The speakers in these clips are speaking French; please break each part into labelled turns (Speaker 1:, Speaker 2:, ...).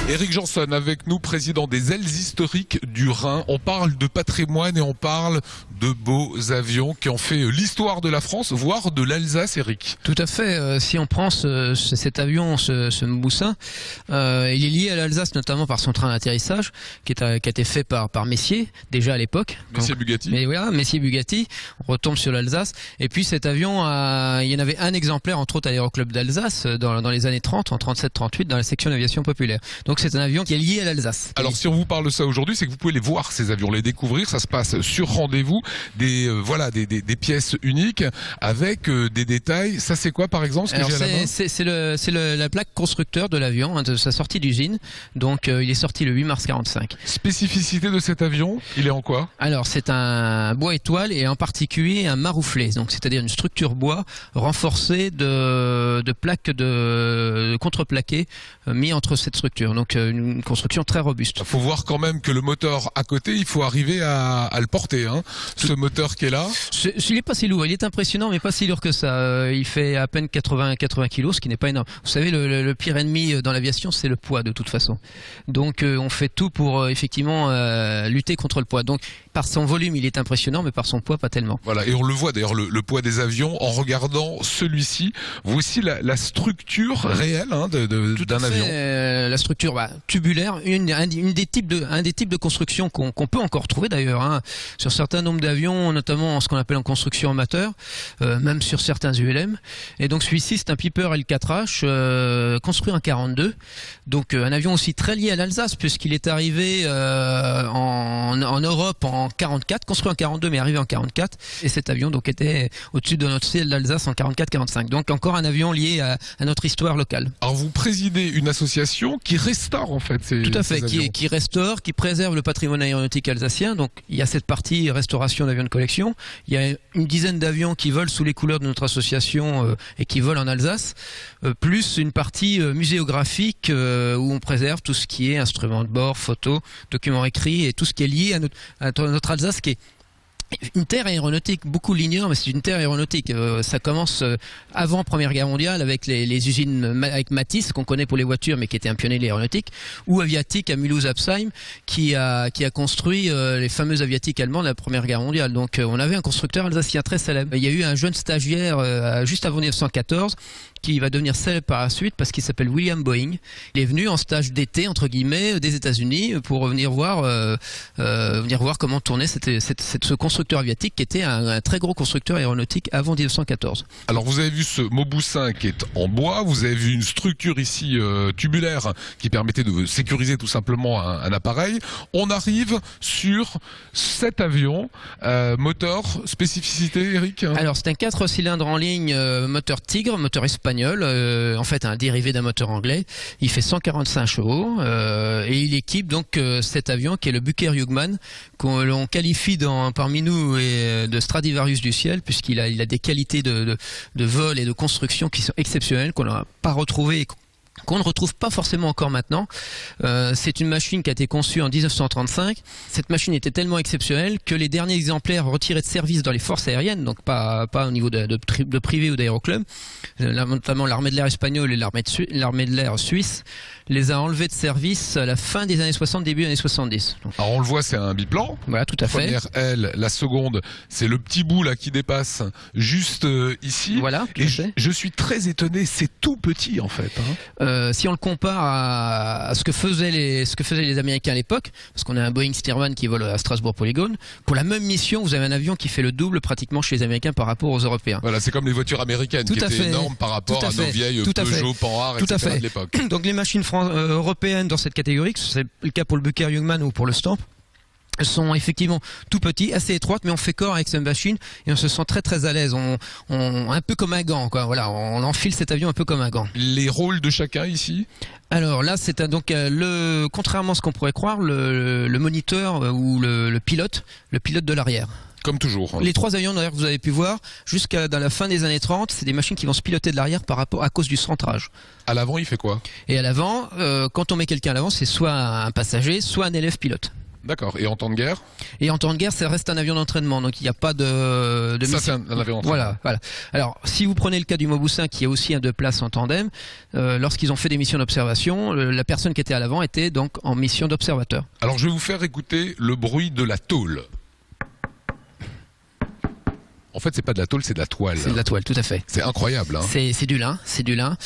Speaker 1: Éric Janson avec nous, président des Ailes historiques du Rhin. On parle de patrimoine et on parle de beaux avions qui ont fait l'histoire de la France, voire de l'Alsace, Éric.
Speaker 2: Tout à fait. Si on prend cet avion, ce Moussin, il est lié à l'Alsace notamment par son train d'atterrissage qui a été fait par Messier déjà à l'époque.
Speaker 1: Messier Bugatti.
Speaker 2: Mais voilà, Messier Bugatti. On retombe sur l'Alsace. Et puis cet avion, il y en avait un exemplaire entre autres à l'Aéroclub d'Alsace dans les années 30, en 37-38, dans la section d'aviation populaire. Donc c'est un avion qui est lié à l'Alsace.
Speaker 1: Alors si on vous parle de ça aujourd'hui, c'est que vous pouvez les voir, ces avions, les découvrir. Ça se passe sur rendez-vous, des pièces uniques avec des détails. Ça c'est quoi par exemple, ce que j'ai à la main?
Speaker 2: C'est la plaque constructeur de l'avion, hein, de sa sortie d'usine. Donc il est sorti le 8 mars 45.
Speaker 1: Spécificité de cet avion, il est en quoi?
Speaker 2: Alors c'est un bois étoile et en particulier un marouflé, donc c'est-à-dire une structure bois renforcée de plaques de contreplaqué mis entre cette structure. Donc une construction très robuste.
Speaker 1: Il faut voir quand même que le moteur à côté, il faut arriver à le porter, hein. Ce moteur qui est là.
Speaker 2: Il n'est pas si lourd, il est impressionnant mais pas si lourd que ça. Il fait à peine 80 kg, ce qui n'est pas énorme. Vous savez, le pire ennemi dans l'aviation, c'est le poids de toute façon. Donc on fait tout pour effectivement lutter contre le poids. Donc par son volume, il est impressionnant, mais par son poids, pas tellement.
Speaker 1: Voilà, et on le voit d'ailleurs, le poids des avions, en regardant celui-ci. Voici la structure réelle, hein, d'un avion.
Speaker 2: La structure tubulaire, un des types de construction qu'on peut encore trouver d'ailleurs, hein, sur certains nombres d'avions, notamment ce qu'on appelle en construction amateur, même sur certains ULM. Et donc celui-ci, c'est un Piper L4H construit en 42. Donc un avion aussi très lié à l'Alsace, puisqu'il est arrivé en Europe en 44, construit en 42 mais arrivé en 44. Et cet avion donc était au-dessus de notre ciel d'Alsace en 44-45. Donc encore un avion lié à notre histoire locale.
Speaker 1: Alors vous présidez une association qui restaure en fait ces
Speaker 2: Tout à fait,
Speaker 1: avions.
Speaker 2: qui restaure, qui préserve le patrimoine aéronautique alsacien. Donc il y a cette partie restauration d'avions de collection. Il y a une dizaine d'avions qui volent sous les couleurs de notre association et qui volent en Alsace, plus une partie muséographique où on préserve tout ce qui est instruments de bord, photos, documents écrits et tout ce qui est lié à notre Alsace, qui est une terre aéronautique. Beaucoup l'ignorent, mais c'est une terre aéronautique. Ça commence avant Première Guerre mondiale avec les usines avec Matisse, qu'on connaît pour les voitures, mais qui était un pionnier de l'aéronautique, ou Aviatik à Mulhouse-Apsheim, qui a construit les fameux aviatiques allemands de la Première Guerre mondiale. Donc on avait un constructeur alsacien très célèbre. Il y a eu un jeune stagiaire juste avant 1914 qui va devenir célèbre par la suite parce qu'il s'appelle William Boeing. Il est venu en stage d'été entre guillemets des États-Unis pour venir voir comment tournait ce constructeur aviatique qui était un très gros constructeur aéronautique avant 1914.
Speaker 1: Alors vous avez vu ce Moussin qui est en bois, vous avez vu une structure ici tubulaire qui permettait de sécuriser tout simplement un appareil. On arrive sur cet avion, moteur, spécificité Éric?
Speaker 2: Alors c'est un 4 cylindres en ligne, moteur Tigre, moteur espagnol, en fait un dérivé d'un moteur anglais. Il fait 145 chevaux et il équipe donc cet avion qui est le Bucher-Hugman, qu'on qualifie parmi nous de Stradivarius du ciel, puisqu'il a des qualités de vol et de construction qui sont exceptionnelles, qu'on n'a pas retrouvées, qu'on ne retrouve pas forcément encore maintenant. C'est une machine qui a été conçue en 1935. Cette machine était tellement exceptionnelle que les derniers exemplaires retirés de service dans les forces aériennes, donc pas au niveau de privé ou d'aéroclub, notamment l'armée de l'air espagnole et l'armée de l'air suisse, les a enlevés de service à la fin des années 60, début des années 70. Donc,
Speaker 1: alors on le voit, c'est un biplan.
Speaker 2: Voilà, tout à fait.
Speaker 1: Première aile, la seconde, c'est le petit bout là qui dépasse juste ici.
Speaker 2: Voilà.
Speaker 1: Et je suis très étonné, c'est tout petit en fait, hein.
Speaker 2: Si on le compare à ce que faisaient les Américains à l'époque, parce qu'on a un Boeing Stearman qui vole à Strasbourg Polygone, pour la même mission, vous avez un avion qui fait le double pratiquement chez les Américains par rapport aux Européens.
Speaker 1: Voilà, c'est comme les voitures américaines qui étaient énormes par rapport à nos vieilles Peugeot, Panhard, etc. de l'époque.
Speaker 2: Donc les machines européennes dans cette catégorie, c'est le cas pour le Bucher-Hugman ou pour le Stamp, sont effectivement tout petits, assez étroites, mais on fait corps avec cette machine et on se sent très très à l'aise. Un peu comme un gant, quoi. Voilà, on enfile cet avion un peu comme un gant.
Speaker 1: Les rôles de chacun ici?
Speaker 2: Alors là, c'est donc contrairement à ce qu'on pourrait croire, le moniteur ou le pilote de l'arrière.
Speaker 1: Comme toujours.
Speaker 2: Les trois avions d'ailleurs que vous avez pu voir, jusqu'à dans la fin des années 30, c'est des machines qui vont se piloter de l'arrière à cause du centrage.
Speaker 1: À l'avant, il fait quoi?
Speaker 2: Et à l'avant, quand on met quelqu'un à l'avant, c'est soit un passager, soit un élève pilote.
Speaker 1: D'accord. Et en temps de guerre?
Speaker 2: Et en temps de guerre, ça reste un avion d'entraînement, donc il n'y a pas de
Speaker 1: Ça, c'est un avion d'entraînement.
Speaker 2: Voilà. Alors, si vous prenez le cas du Mauboussin, qui est aussi un 2 places en tandem, lorsqu'ils ont fait des missions d'observation, la personne qui était à l'avant était donc en mission d'observateur.
Speaker 1: Alors, je vais vous faire écouter le bruit de la tôle. En fait, c'est pas de la tôle, c'est de la toile.
Speaker 2: C'est de la toile, tout à fait.
Speaker 1: C'est incroyable. Hein.
Speaker 2: C'est du lin, c'est du lin.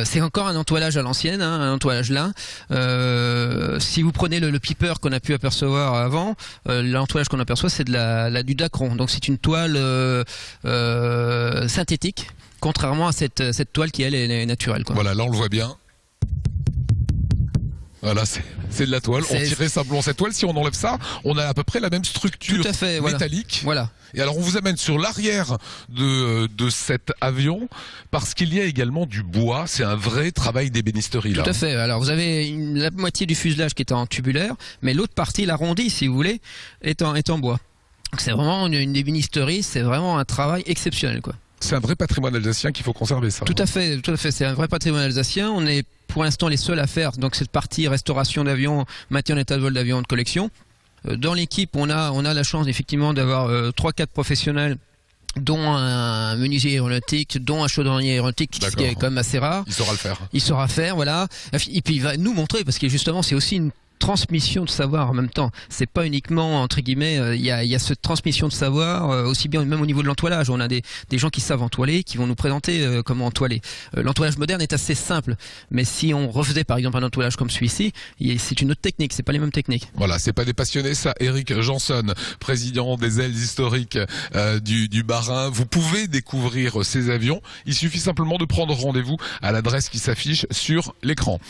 Speaker 2: C'est encore un entoilage à l'ancienne, hein, un entoilage lin. Si vous prenez le piper qu'on a pu apercevoir avant, l'entoilage qu'on aperçoit, c'est du dacron. Donc c'est une toile synthétique, contrairement à cette toile qui elle est naturelle. Quoi.
Speaker 1: Voilà, là on le voit bien. Voilà, c'est de la toile. On tirait simplement cette toile. Si on enlève ça, on a à peu près la même structure métallique.
Speaker 2: Voilà.
Speaker 1: Et alors on vous amène sur l'arrière de cet avion parce qu'il y a également du bois. C'est un vrai travail d'ébénisterie là.
Speaker 2: Tout à fait. Alors vous avez la moitié du fuselage qui est en tubulaire, mais l'autre partie, l'arrondi si vous voulez, est en bois. C'est vraiment une ébénisterie. C'est vraiment un travail exceptionnel, quoi.
Speaker 1: C'est un vrai patrimoine alsacien qu'il faut conserver, ça.
Speaker 2: Tout à fait. C'est un vrai patrimoine alsacien. On est pour l'instant les seuls à faire donc cette partie restauration d'avions, maintien en état de vol d'avions de collection. Dans l'équipe, on a la chance effectivement d'avoir 3-4 professionnels, dont un menuisier aéronautique, dont un chaudronnier aéronautique, ce qui est quand même assez rare.
Speaker 1: Il saura le faire.
Speaker 2: Il saura faire, voilà. Et puis il va nous montrer, parce que justement c'est aussi une transmission de savoir en même temps. C'est pas uniquement entre guillemets, il y a cette transmission de savoir aussi bien même au niveau de l'entoilage. On a des gens qui savent entoiler, qui vont nous présenter comment entoiler. L'entoilage moderne est assez simple, mais si on refaisait par exemple un entoilage comme celui-ci, c'est une autre technique, c'est pas les mêmes techniques.
Speaker 1: Voilà, c'est pas des passionnés ça. Eric Janson, président des ailes historiques du Bas-Rhin. Vous pouvez découvrir ces avions. Il suffit simplement de prendre rendez-vous à l'adresse qui s'affiche sur l'écran.